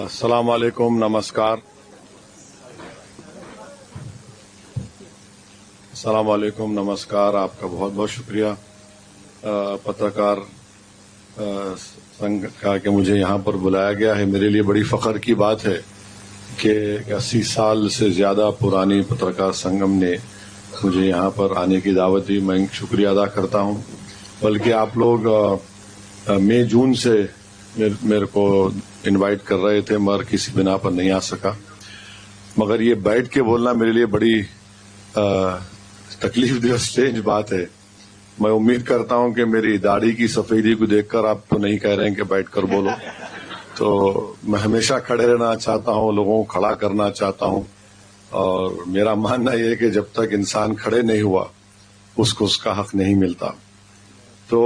السلام علیکم، نمسکار. السلام علیکم، نمسکار. آپ کا بہت بہت شکریہ پترکار سنگھ کا کہ مجھے یہاں پر بلایا گیا ہے. میرے لیے بڑی فخر کی بات ہے کہ 80 سال سے زیادہ پرانی پترکار سنگم نے مجھے یہاں پر آنے کی دعوت دی. میں شکریہ ادا کرتا ہوں. بلکہ آپ لوگ مئی جون سے میرے کو انوائٹ کر رہے تھے، مگر کسی بنا پر نہیں آ سکا. مگر یہ بیٹھ کے بولنا میرے لیے بڑی تکلیف دہ اسٹرینج بات ہے. میں امید کرتا ہوں کہ میری داڑھی کی سفیدی کو دیکھ کر آپ تو نہیں کہہ رہے ہیں کہ بیٹھ کر بولو. تو میں ہمیشہ کھڑے رہنا چاہتا ہوں، لوگوں کو کھڑا کرنا چاہتا ہوں. اور میرا ماننا یہ ہے کہ جب تک انسان کھڑے نہیں ہوا اس کو اس کا حق نہیں ملتا. تو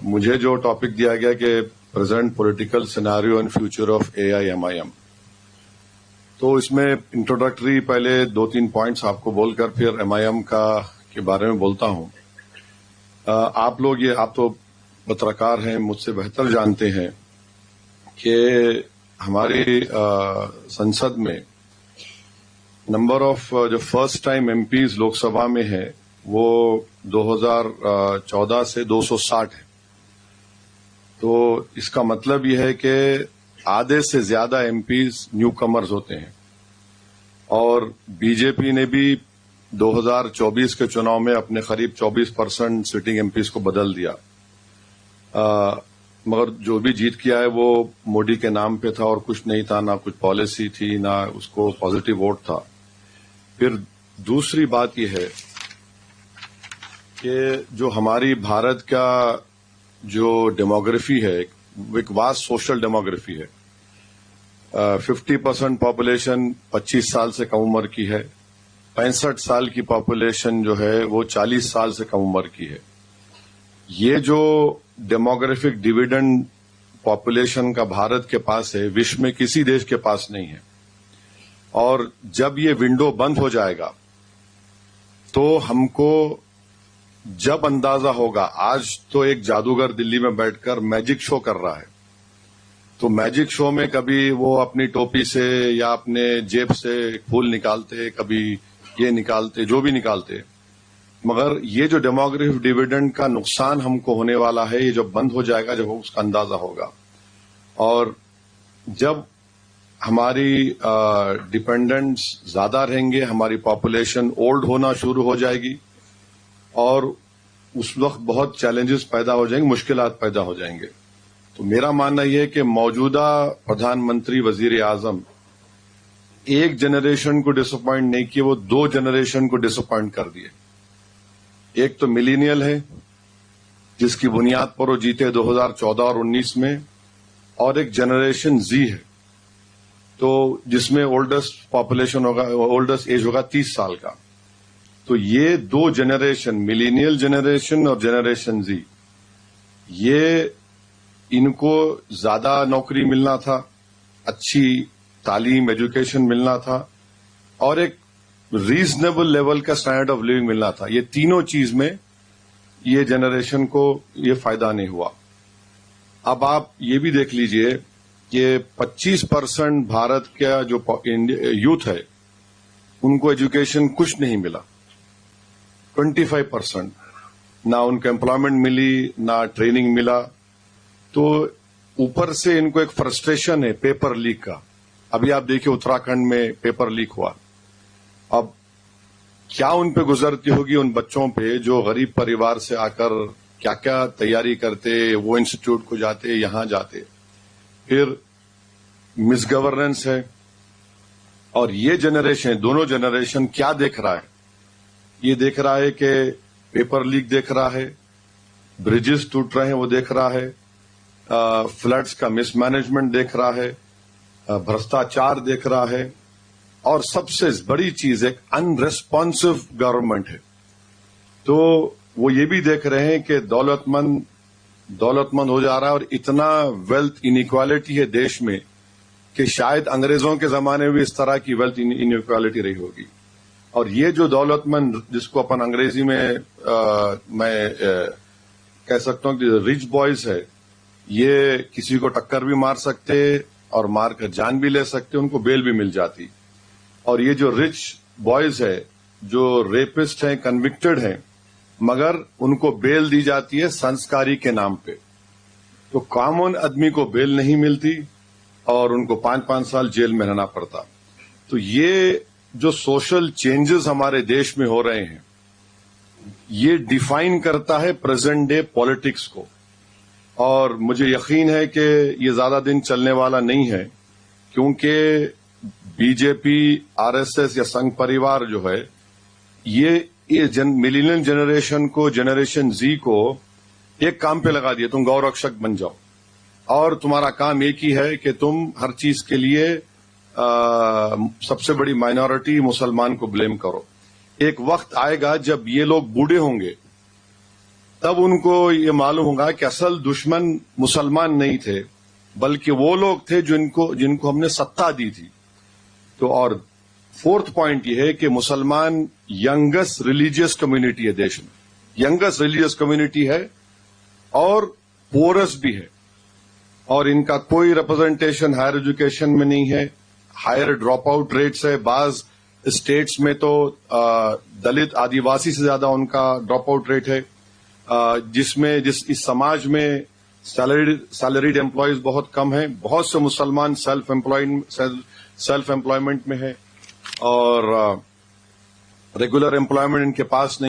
مجھے جو ٹاپک دیا گیا کہ present political scenario and future of AIMIM، تو اس میں انٹروڈکٹری پہلے 2-3 پوائنٹس آپ کو بول کر پھر MIM کے بارے میں بولتا ہوں. آپ تو پترکار ہیں، مجھ سے بہتر جانتے ہیں کہ ہماری سنسد میں نمبر آف جو first time MPs Lok Sabha میں ہے وہ 2014 سے 260 ہے. تو اس کا مطلب یہ ہے کہ آدھے سے زیادہ MPs نیو کمرز ہوتے ہیں. اور BJP نے بھی 2024 کے چناؤ میں اپنے قریب 24% سٹنگ MPs کو بدل دیا. مگر جو بھی جیت کیا ہے وہ مودی کے نام پہ تھا اور کچھ نہیں تھا، نہ کچھ پالیسی تھی، نہ اس کو پازیٹو ووٹ تھا. پھر دوسری بات یہ ہے کہ جو ہماری بھارت کا جو ڈیموگرافی ہے ایک واسٹ سوشل ڈیموگرافی ہے. 50% پاپولیشن 25 سال سے کم عمر کی ہے. 65 سال کی پاپولیشن جو ہے وہ 40 سال سے کم عمر کی ہے. یہ جو ڈیموگرافک ڈیویڈنڈ پاپولیشن کا بھارت کے پاس ہے، وشو میں کسی دیش کے پاس نہیں ہے. اور جب یہ ونڈو بند ہو جائے گا تو ہم کو جب اندازہ ہوگا، آج تو ایک جادوگر دلی میں بیٹھ کر میجک شو کر رہا ہے. تو میجک شو میں کبھی وہ اپنی ٹوپی سے یا اپنے جیب سے پھول نکالتے، کبھی یہ نکالتے، جو بھی نکالتے. مگر یہ جو ڈیموگرافک ڈیویڈنڈ کا نقصان ہم کو ہونے والا ہے، یہ جب بند ہو جائے گا، جب اس کا اندازہ ہوگا. اور جب ہماری ڈیپینڈنٹس زیادہ رہیں گے، ہماری پاپولیشن اولڈ ہونا شروع ہو جائے گی اور اس وقت بہت چیلنجز پیدا ہو جائیں گے، مشکلات پیدا ہو جائیں گے. تو میرا ماننا یہ ہے کہ موجودہ پردھان منتری وزیر اعظم ایک جنریشن کو ڈس اپوائنٹ نہیں کیے، وہ 2 جنریشن کو ڈس اپوائنٹ کر دیے. ایک تو ملینیل ہے جس کی بنیاد پر وہ جیتے 2014 اور 19 میں، اور ایک جنریشن Z ہے تو جس میں اولڈسٹ پاپولیشن ہوگا، اولڈسٹ ایج ہوگا 30 سال کا. تو یہ 2 جنریشن، ملینیل جنریشن اور جنریشن Z، یہ ان کو زیادہ نوکری ملنا تھا، اچھی تعلیم ایجوکیشن ملنا تھا، اور ایک ریزنیبل لیول کا اسٹینڈرڈ آف لیونگ ملنا تھا. یہ تینوں چیز میں یہ جنریشن کو یہ فائدہ نہیں ہوا. اب آپ یہ بھی دیکھ لیجئے کہ 25% بھارت کا جو یوتھ ہے ان کو ایجوکیشن کچھ نہیں ملا. 25% نہ ان کو امپلائمنٹ ملی، نہ ٹریننگ ملا. تو اوپر سے ان کو ایک فرسٹریشن ہے پیپر لیک کا. ابھی آپ دیکھیں اتراکھنڈ میں پیپر لیک ہوا. اب کیا ان پہ گزرتی ہوگی ان بچوں پہ جو غریب پریوار سے آ کر کیا کیا تیاری کرتے، وہ انسٹیٹیوٹ کو جاتے، یہاں جاتے. پھر مس گورننس ہے. اور یہ جنریشن، دونوں جنریشن کیا دیکھ رہا ہے؟ یہ دیکھ رہا ہے کہ پیپر لیک دیکھ رہا ہے، بریجز ٹوٹ رہے ہیں وہ دیکھ رہا ہے، فلڈز کا مس مینجمنٹ دیکھ رہا ہے، بھرشٹاچار دیکھ رہا ہے، اور سب سے بڑی چیز ایک ان ریسپانسو گورنمنٹ ہے. تو وہ یہ بھی دیکھ رہے ہیں کہ دولت مند ہو جا رہا ہے، اور اتنا ویلتھ انیکوالٹی ہے دیش میں کہ شاید انگریزوں کے زمانے میں بھی اس طرح کی ویلتھ انیکوالٹی رہی ہوگی. اور یہ جو دولت مند، جس کو اپن انگریزی میں میں کہہ سکتا ہوں کہ ریچ بوائز ہے، یہ کسی کو ٹکر بھی مار سکتے اور مار کر جان بھی لے سکتے، ان کو بیل بھی مل جاتی. اور یہ جو رچ بوائز ہے، جو ریپسٹ ہیں، کنوکٹڈ ہیں، مگر ان کو بیل دی جاتی ہے سنسکاری کے نام پہ. تو کامن آدمی کو بیل نہیں ملتی اور ان کو 5-5 سال جیل میں رہنا پڑتا. تو یہ جو سوشل چینجز ہمارے دیش میں ہو رہے ہیں، یہ ڈیفائن کرتا ہے پریزنٹ ڈے پالیٹکس کو. اور مجھے یقین ہے کہ یہ زیادہ دن چلنے والا نہیں ہے، کیونکہ بی جے پی، آر ایس ایس یا سنگھ پریوار جو ہے، یہ ملینین جنریشن کو، جنریشن زی کو ایک کام پہ لگا دیا، تم گو رکشک بن جاؤ اور تمہارا کام ایک ہی ہے کہ تم ہر چیز کے لیے سب سے بڑی مائنورٹی مسلمان کو بلیم کرو. ایک وقت آئے گا جب یہ لوگ بوڑھے ہوں گے، تب ان کو یہ معلوم ہوگا کہ اصل دشمن مسلمان نہیں تھے، بلکہ وہ لوگ تھے جن کو ہم نے ستا دی تھی. تو اور فورتھ پوائنٹ یہ ہے کہ مسلمان ینگسٹ ریلیجیس کمیونٹی ہے دیش میں، ینگسٹ ریلیجیس کمیونٹی ہے اور پورس بھی ہے، اور ان کا کوئی ریپرزنٹیشن ہائر ایجوکیشن میں نہیں ہے. ہائر ڈراپ آؤٹ ریٹس ہے، بعض اسٹیٹس میں تو دلت آدیواسی سے زیادہ ان کا ڈراپ آؤٹ ریٹ ہے. اس سماج میں سیلریڈ امپلائیز بہت کم ہیں، بہت سے مسلمان سیلف امپلائمنٹ میں ہیں اور ریگولر امپلائمنٹ ان کے پاس نہیں.